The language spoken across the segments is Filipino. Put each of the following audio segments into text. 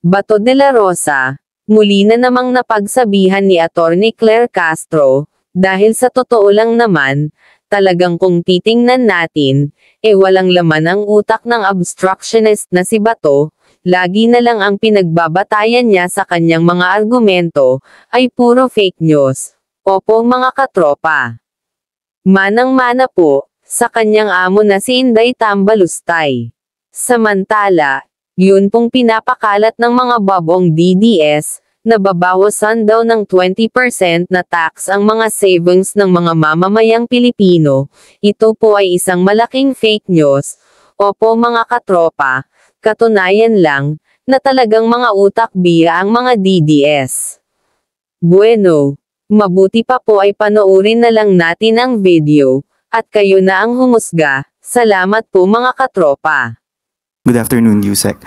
Bato de la Rosa, muli na namang napagsabihan ni Attorney Claire Castro, dahil sa totoo lang naman, talagang kung titingnan natin, walang laman ang utak ng obstructionist na si Bato, lagi na lang ang pinagbabatayan niya sa kanyang mga argumento, ay puro fake news. Opo mga katropa. Manang-mana po, sa kanyang amo na si Inday Tambalustay. Samantala, yun pong pinapakalat ng mga babong DDS, na babawasan daw ng 20% na tax ang mga savings ng mga mamamayang Pilipino. Ito po ay isang malaking fake news. Opo mga katropa, katunayan lang, na talagang mga utak biya ang mga DDS. Bueno, mabuti pa po ay panoorin na lang natin ang video, at kayo na ang humusga. Salamat po mga katropa. Good afternoon, Yusek.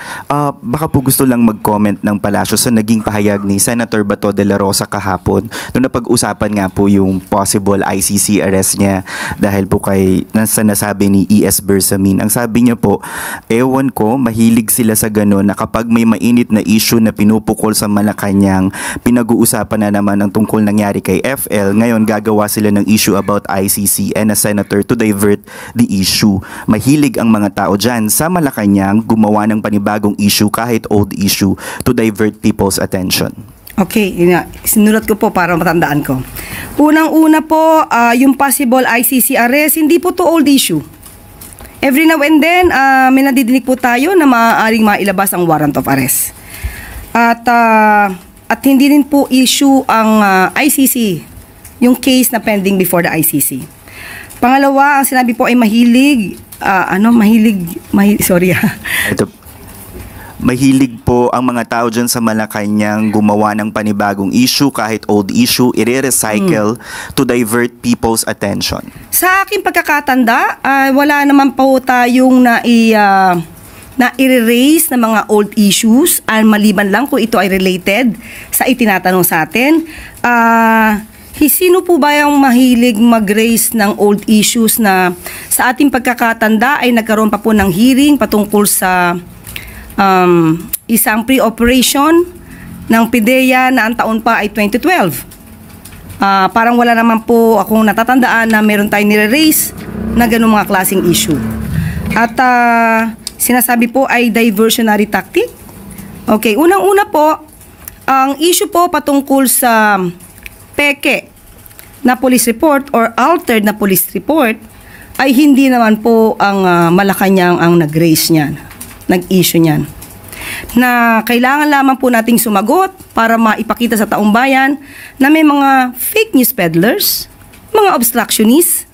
Baka po gusto lang mag-comment ng Palasyo sa naging pahayag ni Senator Bato de la Rosa kahapon nung napag-usapan nga po yung possible ICC arrest niya dahil po kay nasabi ni E.S. Bersamin. Ang sabi niya po, ewan ko, mahilig sila sa gano'n na kapag may mainit na issue na pinupukol sa Malacanang, pinag-uusapan na naman ang tungkol nangyari kay FL. Ngayon, gagawa sila ng issue about ICC and a senator to divert the issue. Mahilig ang mga tao dyan sa Malacanang gumawa ng panibagong issue kahit old issue to divert people's attention. Okay, sinulat ko po para matandaan ko. Unang-una po, yung possible ICC arrest, hindi po to old issue. Every now and then, may nadidinig po tayo na maaaring mailabas ang warrant of arrest. At hindi rin po issue ang ICC, yung case na pending before the ICC. Pangalawa, ang sinabi po ay mahilig po ang mga tao dyan sa Malacanang gumawa ng panibagong issue kahit old issue, i-recycle to divert people's attention. Sa aking pagkakatanda, wala naman po tayong na-erase na mga old issues, maliban lang kung ito ay related sa itinatanong sa atin. Sino po ba yung mahilig mag-raise ng old issues na sa ating pagkakatanda ay nagkaroon pa po ng hearing patungkol sa isang pre-operation ng PIDEA na ang taon pa ay 2012. Parang wala naman po akong natatandaan na meron tayong nire-raise na ganung mga klaseng issue. At sinasabi po ay diversionary tactic. Okay, unang-una po, ang issue po patungkol sa peke na police report or altered na police report ay hindi naman po ang Malacanang ang nag-raise niyan, nag-issue niyan. Na kailangan lamang po nating sumagot para maipakita sa taong bayan na may mga fake news peddlers, mga obstructionists,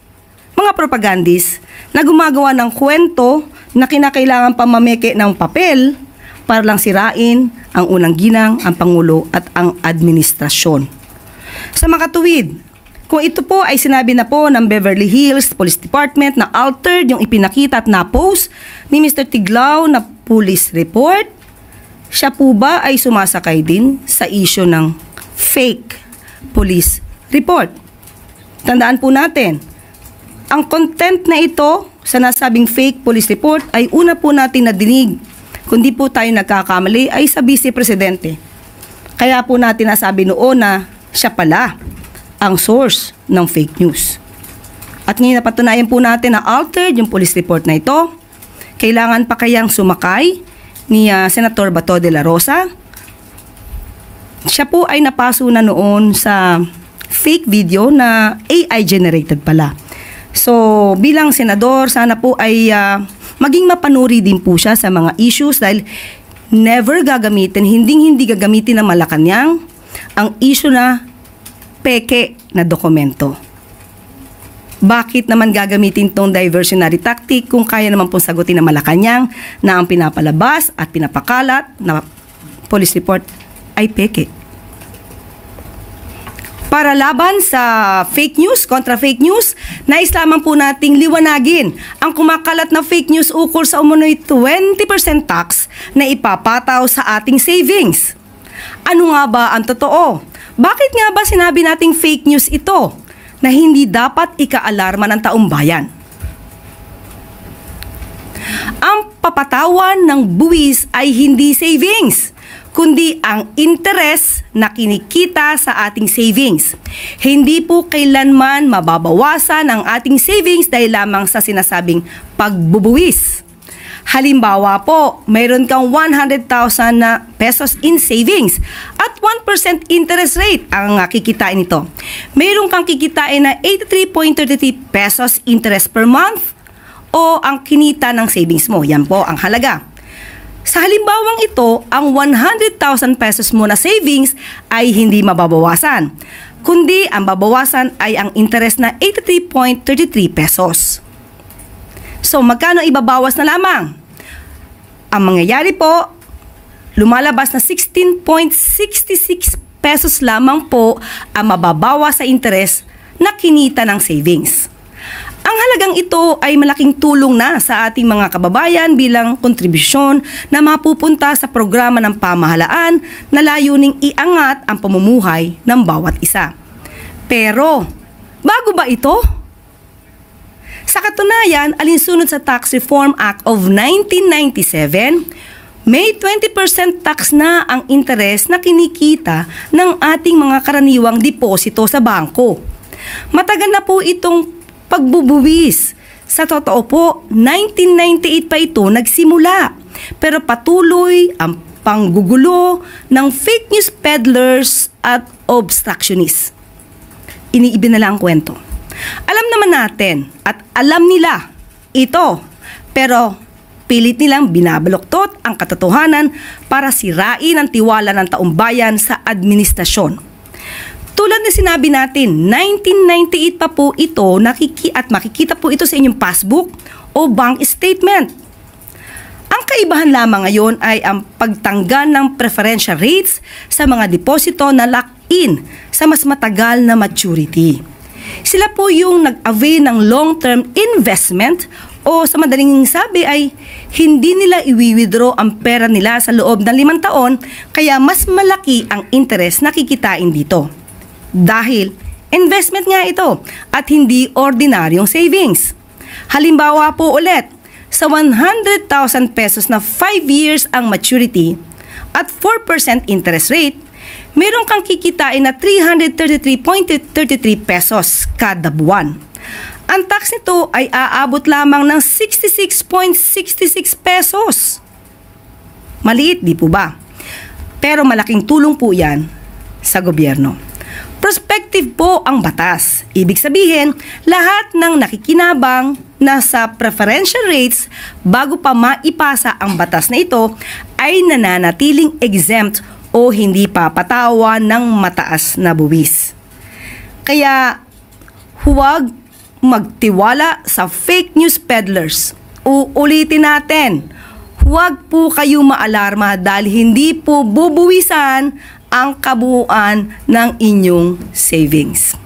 mga propagandists na gumagawa ng kwento na kinakailangan pa mameke ng papel para lang sirain ang unang ginang, ang Pangulo at ang administrasyon. Sa makatuwid, kung ito po ay sinabi na po ng Beverly Hills Police Department na altered yung ipinakita at na-post ni Mr. Tiglao na police report, siya po ba ay sumasakay din sa issue ng fake police report? Tandaan po natin, ang content na ito sa nasabing fake police report ay una po natin nadinig, kundi po tayo nagkakamali ay sa Vice Presidente. Kaya po natin nasabi noon na siya pala ang source ng fake news. At ngayon napatunayan po natin na altered yung police report na ito. Kailangan pa kayang sumakay ni Senator Bato de la Rosa? Siya po ay napaso na noon sa fake video na AI generated pala. So bilang senador, sana po ay maging mapanuri din po siya sa mga issues dahil never gagamitin, hindi gagamitin ng Malacanang ang issue na peke na dokumento. Bakit naman gagamitin tong diversionary tactic kung kaya naman pong sagutin ng Malacanang na ang pinapalabas at pinapakalat na police report ay peke? Para laban sa fake news, kontra fake news, nais lamang po nating liwanagin ang kumakalat na fake news ukol sa umunoy 20% tax na ipapataw sa ating savings. Ano nga ba ang totoo? Bakit nga ba sinabi nating fake news ito na hindi dapat ikaalarma ng taong bayan? Ang papatawan ng buwis ay hindi savings, kundi ang interes na kinikita sa ating savings. Hindi po kailanman mababawasan ang ating savings dahil lamang sa sinasabing pagbubuwis. Halimbawa po, mayroon kang 100,000 na pesos in savings at 1% interest rate ang kikitain nito. Mayroon kang kikitain na 83.33 pesos interest per month o ang kinita ng savings mo. Yan po ang halaga. Sa halimbawang ito, ang 100,000 pesos mo na savings ay hindi mababawasan, kundi ang babawasan ay ang interest na 83.33 pesos. So, magkano ibabawas na lamang? Ang mangyayari po, lumalabas na 16.66 pesos lamang po ang mababawas sa interest na kinita ng savings. Ang halagang ito ay malaking tulong na sa ating mga kababayan bilang kontribusyon na mapupunta sa programa ng pamahalaan na layuning iangat ang pamumuhay ng bawat isa. Pero, bago ba ito? Sa katunayan, alinsunod sa Tax Reform Act of 1997, may 20% tax na ang interes na kinikita ng ating mga karaniwang deposito sa bangko. Matagal na po itong pagbubuwis. Sa totoo po, 1998 pa ito nagsimula. Pero patuloy ang panggugulo ng fake news peddlers at obstructionists. Iniiba na lang ang kwento. Alam naman natin at alam nila ito, pero pilit nilang binabaluktot ang katotohanan para sirain ang tiwala ng taong bayan sa administrasyon. Tulad na sinabi natin, 1998 pa po ito at makikita po ito sa inyong passbook o bank statement. Ang kaibahan lamang ngayon ay ang pagtanggal ng preferential rates sa mga deposito na lock-in sa mas matagal na maturity. Sila po yung nag-avail ng long-term investment o sa madaling sabi ay hindi nila i-withdraw ang pera nila sa loob ng 5 taon kaya mas malaki ang interest na kikitain dito. Dahil investment nga ito at hindi ordinaryong savings. Halimbawa po ulit, sa 100,000 pesos na 5 years ang maturity at 4% interest rate, meron kang kikitain na 333.33 pesos kada buwan. Ang tax nito ay aabot lamang ng 66.66 pesos. Maliit, di po ba? Pero malaking tulong po yan sa gobyerno. Prospective po ang batas. Ibig sabihin, lahat ng nakikinabang na sa preferential rates bago pa maipasa ang batas na ito ay nananatiling exempt o hindi papatawa ng mataas na buwis. Kaya huwag magtiwala sa fake news peddlers. Uulitin natin, huwag po kayo maalarma dahil hindi po bubuwisan ang kabuuan ng inyong savings.